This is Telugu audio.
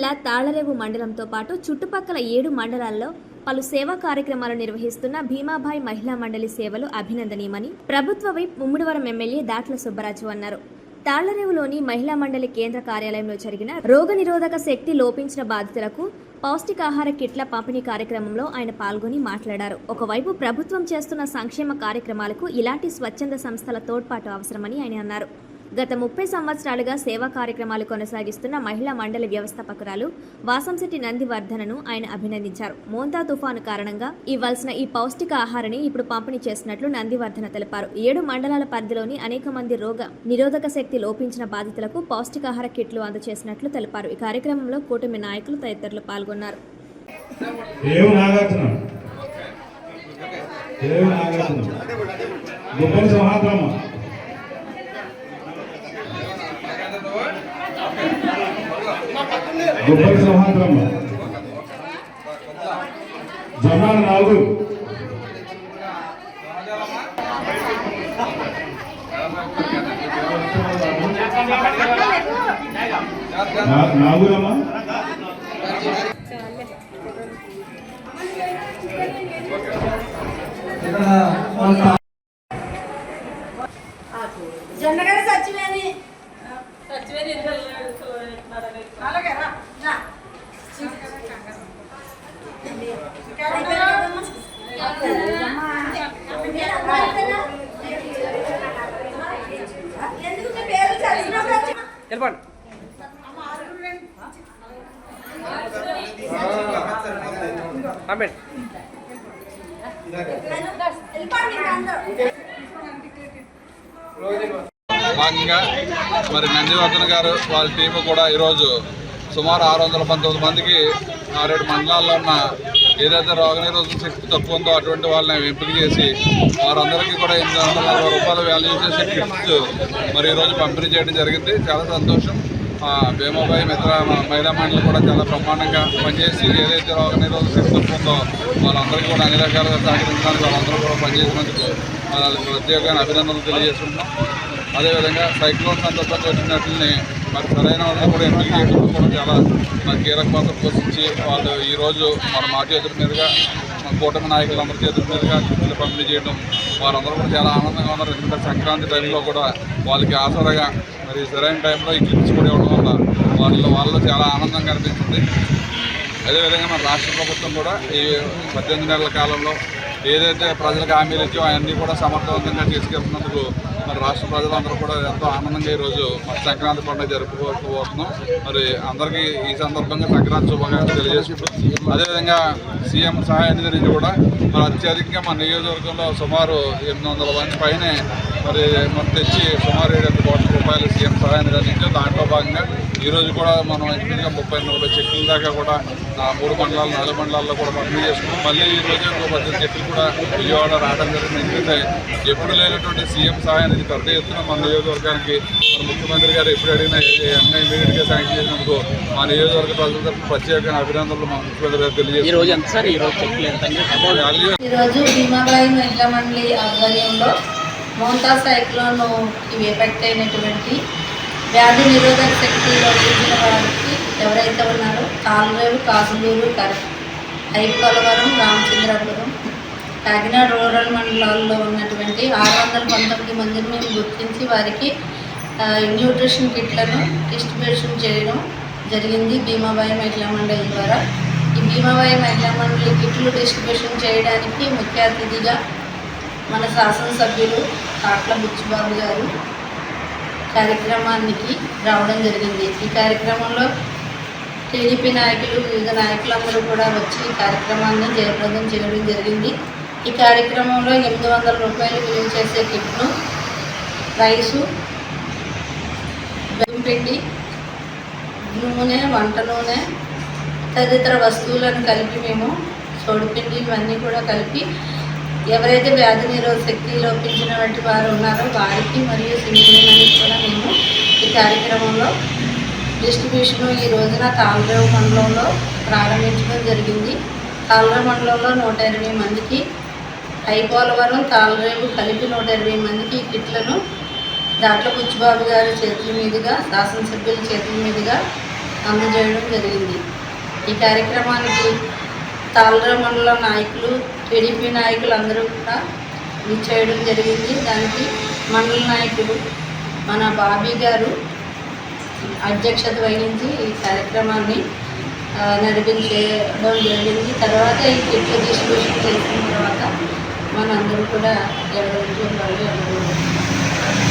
జిల్లా తాళరేవు మండలంతో పాటు చుట్టుపక్కల 7 మండలాల్లో పలు సేవా కార్యక్రమాలు నిర్వహిస్తున్న భీమాబాయి మహిళా మండలి సేవలు అభినందనీయమని ప్రభుత్వ వైప్ ముమ్మడివరం ఎమ్మెల్యే దాట్ల సుబ్బరాజు అన్నారు. తాళ్లరేవులోని మహిళా మండలి కేంద్ర కార్యాలయంలో జరిగిన రోగనిరోధక శక్తి లోపించిన బాధితులకు పౌష్టికాహార కిట్ల పంపిణీ కార్యక్రమంలో ఆయన పాల్గొని మాట్లాడారు. ఒకవైపు ప్రభుత్వం చేస్తున్న సంక్షేమ కార్యక్రమాలకు ఇలాంటి స్వచ్ఛంద సంస్థల తోడ్పాటు అవసరమని ఆయన అన్నారు. గత 30 సంవత్సరాలుగా సేవా కార్యక్రమాలు కొనసాగిస్తున్న మహిళా మండలి వ్యవస్థాపకురాలు వాసంశెట్టి నందివర్ధనను ఆయన అభినందించారు. మోంతా తుఫాను కారణంగా ఇవ్వాల్సిన ఈ పౌష్టిక ఆహారాన్ని ఇప్పుడు పంపిణీ చేసినట్లు నందివర్ధన తెలిపారు. 7 మండలాల పరిధిలోని అనేక మంది రోగ నిరోధక శక్తి లోపించిన బాధితులకు పౌష్టికాహార కిట్లు అందజేసినట్లు తెలిపారు. ఈ కార్యక్రమంలో కూటమి నాయకులు తదితరులు పాల్గొన్నారు. గుబ్బల సింహాద్రమ్మ జమాన్ నాగు నాగురమ్మ జనగడ సచ్చివేని భాగంగా మరి నందివర్ధన్ గారు వాళ్ళ టీము కూడా ఈరోజు సుమారు 619 మందికి 6 మండలాల్లో ఉన్న ఏదైతే రోగనిరోధక శక్తి తక్కువ ఉందో అటువంటి వాళ్ళని ఎంపిక చేసి వారందరికీ కూడా 840 రూపాయల వాల్యూ చేసే కిట్స్ మరి ఈరోజు పంపిణీ చేయడం జరిగింది. చాలా సంతోషం. భీమాబాయి మిత్ర మహిళా మండలి కూడా చాలా బ్రహ్మాండంగా పనిచేసి ఏదైతే రోగనిరోధక శక్తి తక్కువ ఉందో వాళ్ళందరికీ కూడా అన్ని రకాలుగా సహకరించడానికి వాళ్ళందరూ కూడా పనిచేసినందుకు వాళ్ళకి ప్రత్యేకమైన అభినందనలు తెలియజేస్తున్నాం. అదేవిధంగా సైక్లోన్ సందర్భంగా వచ్చినట్లని మరి సరైన వాళ్ళని కూడా ఎంపిక చేయడంలో కూడా చాలా మన కీలక పాత్ర పోషించి వాళ్ళు ఈరోజు మా చేతుల మీదుగా మన కూటమి నాయకులందరి చేతుల మీదుగా కిట్లు పంపిణీ చేయడం వారందరూ కూడా చాలా ఆనందంగా ఉన్నారు. ఎందుకంటే సంక్రాంతి టైంలో కూడా వాళ్ళకి ఆసరాగా మరి సరైన టైంలో ఈ కిట్స్ కూడా ఇవ్వడం వల్ల వాళ్ళు చాలా ఆనందంగా అనిపిస్తుంది. అదేవిధంగా మన రాష్ట్ర ప్రభుత్వం కూడా ఈ 18 నెలల కాలంలో ఏదైతే ప్రజలకు హామీలు ఇచ్చో అవన్నీ కూడా సమర్థవంతంగా తీసుకెళ్తున్నందుకు మరి రాష్ట్ర ప్రజలందరూ కూడా ఎంతో ఆనందంగా ఈరోజు మరి సంక్రాంతి పండుగ జరుపుకోబోతున్నాం. మరి అందరికీ ఈ సందర్భంగా సంక్రాంతి శుభాకాంక్షలు తెలియజేసుకుంటాం. అదేవిధంగా సీఎం సహాయ నిధి నుంచి కూడా మరి అత్యధికంగా మన నియోజకవర్గంలో సుమారు 800 మంది పైనే మరి తెచ్చి సుమారు 700 కోట్ల రూపాయలు సీఎం సహాయ నిధి అందించాం. దాంట్లో భాగంగా ఈరోజు కూడా మనం ఇంచుమించుగా 30-40 చెక్కుల దాకా కూడా 3 మండలాలు 4 మండలాల్లో కూడా పంపిణీ చేసుకున్నాం. మళ్ళీ ఈరోజు 10 చెక్కులు కూడా విజయవాడ రావడం జరిగింది. ఎందుకంటే ఎప్పుడు లేనటువంటి సీఎం సహాయ నిధి పెద్ద ఎత్తున మన నియోజకవర్గానికి మన ముఖ్యమంత్రి గారు ఎప్పుడు అడిగినా అన్నీ ఇమీడియట్గా శాంక్షన్ చేసినందుకు మా నియోజకవర్గ ప్రజల తరఫున ప్రత్యేకమైన అభినందనలు మా ముఖ్యమంత్రి గారు తెలియజేస్తారు. ఈరోజు భీమాబాయి మహిళా మండలి ఆధ్వర్యంలో మోంతా సైక్లోన్కి ఎఫెక్ట్ అయినటువంటి వ్యాధి నిరోధక శక్తి లోపించిన వారికి ఎవరైతే ఉన్నారో తాళ్లరేవు, కాసులూరు, ఐపోలవరం, రామచంద్రపురం, కాకినాడ రూరల్ మండలాల్లో ఉన్నటువంటి 619 మందిని మేము గుర్తించి వారికి న్యూట్రిషన్ కిట్లను డిస్ట్రిబ్యూషన్ చేయడం జరిగింది భీమాబాయి మహిళా మండలి ద్వారా. ఈ భీమాబాయి మహిళా మండలి కిట్లు డిస్ట్రిబ్యూషన్ చేయడానికి ముఖ్య అతిథిగా మన శాసనసభ్యులు కాట్ల బుచ్చిబాబు గారు కార్యక్రమానికి రావడం జరిగింది. ఈ కార్యక్రమంలో టీడీపీ నాయకులు, వివిధ నాయకులందరూ కూడా వచ్చి ఈ కార్యక్రమాన్ని జయప్రదం చేయడం జరిగింది. ఈ కార్యక్రమంలో 800 రూపాయలు విలువ చేసే కిట్లు, రైసు, బెంపిండి, నూనె, వంట నూనె, తదితర వస్తువులను కలిపి మేము సోడిపిండి ఇవన్నీ కూడా కలిపి ఎవరైతే వ్యాధి నిరోధక శక్తి లోపించినటువంటి వారు ఉన్నారో వారికి మరియు సింగిల్ కూడా మేము ఈ కార్యక్రమంలో డిస్ట్రిబ్యూషన్ ఈ రోజున తాళ్లరేవు మండలంలో ప్రారంభించడం జరిగింది. తాళ్లరేవు మండలంలో 120 మందికి, ఐపోలవరం, తాళ్లరేవు కలిపి 120 మందికి ఈ కిట్లను దాట్ల బుచ్చిబాబు గారి చేతుల మీదుగా, శాసనసభ్యుల చేతుల మీదుగా అందజేయడం జరిగింది. ఈ కార్యక్రమానికి తాళ్ళర మండల నాయకులు, టీడీపీ నాయకులు అందరూ కూడా విచ్చేయడం జరిగింది. దానికి మండల నాయకులు మన బాబీ గారు అధ్యక్షత వహించి ఈ కార్యక్రమాన్ని నడిపించడం జరిగింది. తర్వాత ఈ కిట్లు డిస్ట్రిబ్యూషన్ చేసిన తర్వాత మనందరూ కూడా ఎవరి వాళ్ళు